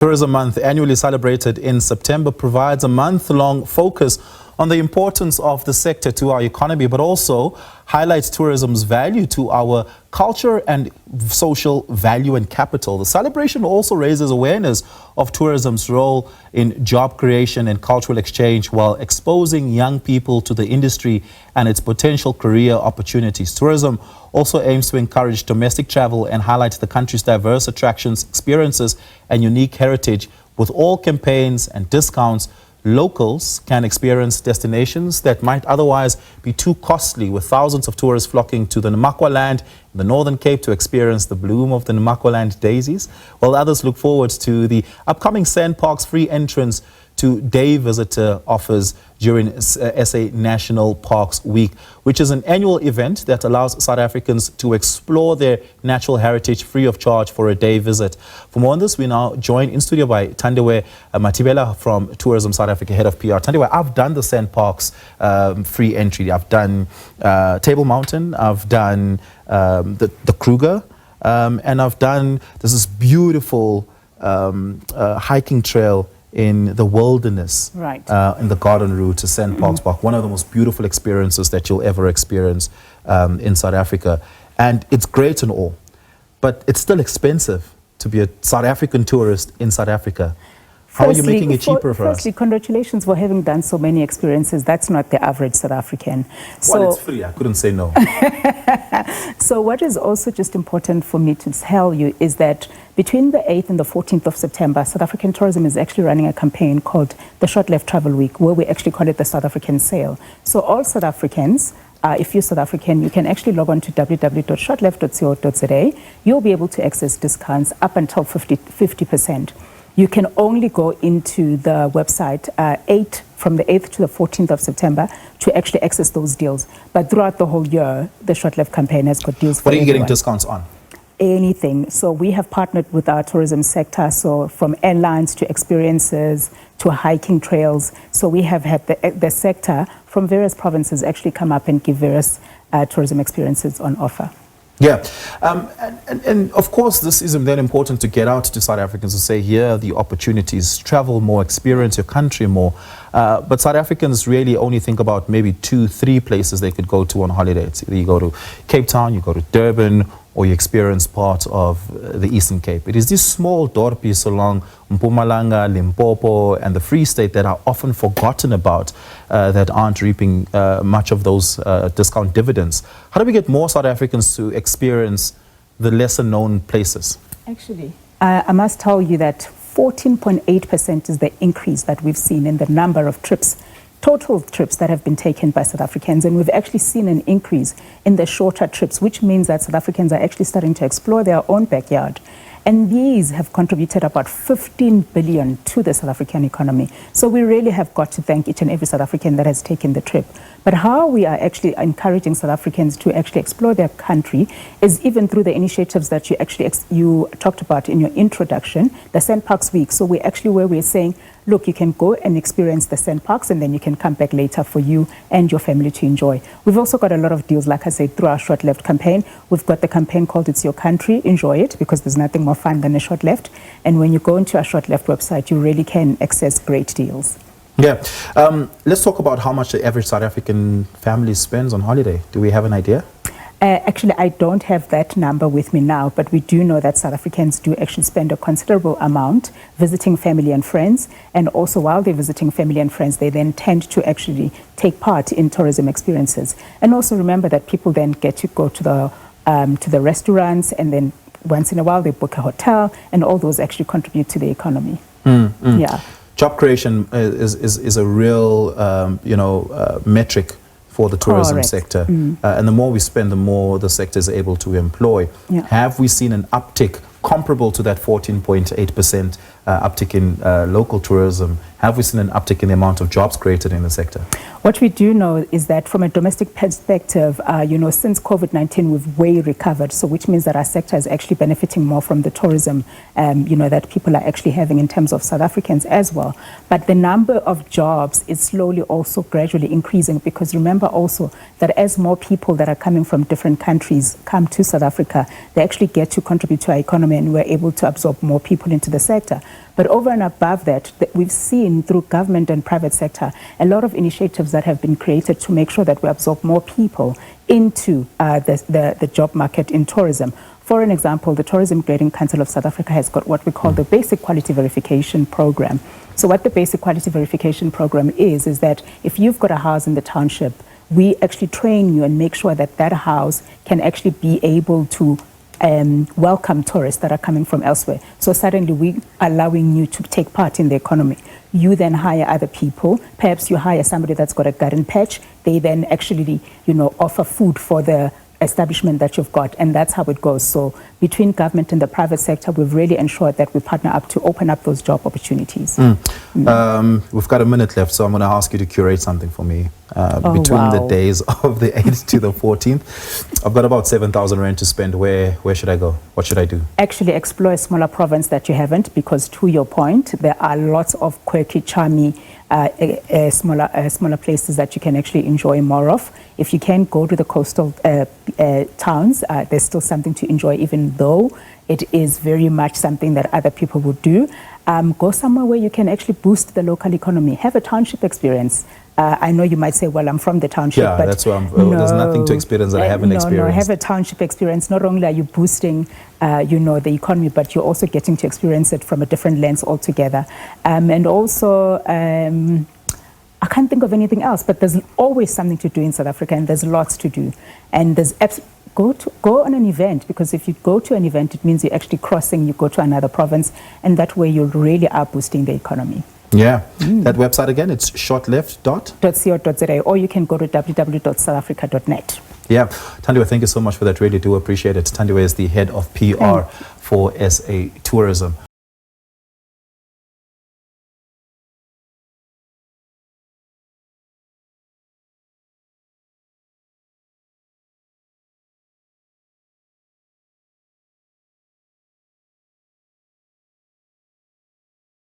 Tourism Month, annually celebrated in September, provides a month-long focus on the importance of the sector to our economy, but also highlights tourism's value to our culture and social value and capital. The celebration also raises awareness of tourism's role in job creation and cultural exchange while exposing young people to the industry and its potential career opportunities. Tourism also aims to encourage domestic travel and highlight the country's diverse attractions, experiences, and unique heritage. With all campaigns and discounts, locals can experience destinations that might otherwise be too costly, with thousands of tourists flocking to the Namaqualand in the Northern Cape to experience the bloom of the Namaqualand daisies, while others look forward to the upcoming Sandparks free entrance to day visitor offers during SA National Parks Week, which is an annual event that allows South Africans to explore their natural heritage free of charge for a day visit. For more on this, we now joined in studio by Thandiwe Mathibela from Tourism South Africa, Head of PR. Thandiwe, I've done the Sandparks free entry. I've done Table Mountain, I've done the Kruger, and I've done this beautiful hiking trail in the wilderness, right, in the garden route to Sandparks Park, one of the most beautiful experiences that you'll ever experience in South Africa. And it's great and all, but it's still expensive to be a South African tourist in South Africa. How are you making it cheaper for us? Firstly, congratulations for having done so many experiences. That's not the average South African. Well, it's free. I couldn't say no. So what is also just important for me to tell you is that between the 8th and the 14th of September, South African Tourism is actually running a campaign called the Short Left Travel Week, where we actually call it the South African Sale. So all South Africans, if you're South African, you can actually log on to www.shortleft.co.za. You'll be able to access discounts up until 50%. You can only go into the website from the 8th to the 14th of September to actually access those deals. But throughout the whole year, the Short Left campaign has got deals for everyone. What are you everyone. getting discounts on? Anything. So we have partnered with our tourism sector, so from airlines to experiences to hiking trails. So we have had the sector from various provinces actually come up and give various tourism experiences on offer. Yeah, and of course this is then important to get out to South Africans to say, here are the opportunities, travel more, experience your country more. But South Africans really only think about maybe 2-3 places they could go to on holiday. It's either you go to Cape Town, you go to Durban, or you experience part of the Eastern Cape. It is these small dorpies along Mpumalanga, Limpopo, and the Free State that are often forgotten about, that aren't reaping much of those discount dividends. How do we get more South Africans to experience the lesser known places? Actually, I must tell you that 14.8% is the increase that we've seen in the number of trips, total trips that have been taken by South Africans. And we've actually seen an increase in the shorter trips, which means that South Africans are actually starting to explore their own backyard. And these have contributed about 15 billion to the South African economy. So we really have got to thank each and every South African that has taken the trip. But how we are actually encouraging South Africans to actually explore their country is even through the initiatives that you talked about in your introduction, the Sandparks Week. So we're actually where we're saying, look, you can go and experience the Sandparks and then you can come back later for you and your family to enjoy. We've also got a lot of deals, like I said, through our Short Left campaign. We've got the campaign called It's Your Country, enjoy it, because there's nothing more fun than a Short Left. And when you go into our Short Left website, you really can access great deals. Yeah. Let's talk about how much the average South African family spends on holiday. Do we have an idea? Actually, I don't have that number with me now, but we do know that South Africans do actually spend a considerable amount visiting family and friends. And also while they're visiting family and friends, they then tend to actually take part in tourism experiences. And also remember that people then get to go to the restaurants, and then once in a while they book a hotel, and all those actually contribute to the economy. Yeah. Job creation is a real, metric for the tourism sector. And the more we spend, the more the sector is able to employ. Yeah. Have we seen an uptick comparable to that 14.8% uptick in local tourism? Have we seen an uptick in the amount of jobs created in the sector? What we do know is that from a domestic perspective, since COVID-19, we've way recovered. So which means that our sector is actually benefiting more from the tourism, that people are actually having in terms of South Africans as well. But the number of jobs is slowly also gradually increasing, because remember also that as more people that are coming from different countries come to South Africa, they actually get to contribute to our economy economy, and we're able to absorb more people into the sector. But over and above that, we've seen through government and private sector a lot of initiatives that have been created to make sure that we absorb more people into the job market in tourism. For an example, the Tourism Grading Council of South Africa has got what we call the Basic Quality Verification Program. So what the Basic Quality Verification Program is that if you've got a house in the township, we actually train you and make sure that that house can actually be able to welcome tourists that are coming from elsewhere. So suddenly we allowing you to take part in the economy. You then hire other people. Perhaps you hire somebody that's got a garden patch. They then actually, offer food for the establishment that you've got, and that's how it goes. So between government and the private sector, we've really ensured that we partner up to open up those job opportunities. We've got a minute left, so I'm going to ask you to curate something for me between the days of the 8th to the 14th. I've got about 7,000 rand to spend. Where should I go? What should I do? Actually explore a smaller province that you haven't, because to your point, there are lots of quirky, charmy, smaller places that you can actually enjoy more of. If you can go to the coastal towns, there's still something to enjoy, even though it is very much something that other people would do. Go somewhere where you can actually boost the local economy. Have a township experience. I know you might say, well, I'm from the township. Yeah, but that's why there's nothing to experience that I haven't experienced. No, have a township experience. Not only are you boosting, the economy, but you're also getting to experience it from a different lens altogether. And also, I can't think of anything else, but there's always something to do in South Africa, and there's lots to do. And there's go on an event, because if you go to an event, it means you're actually crossing, you go to another province, and that way you really are boosting the economy. Yeah. That website again, it's shortleft.co.za, or you can go to www.southafrica.net. Yeah. Thandiwe, thank you so much for that. Really do appreciate it. Thandiwe is the head of PR for SA Tourism.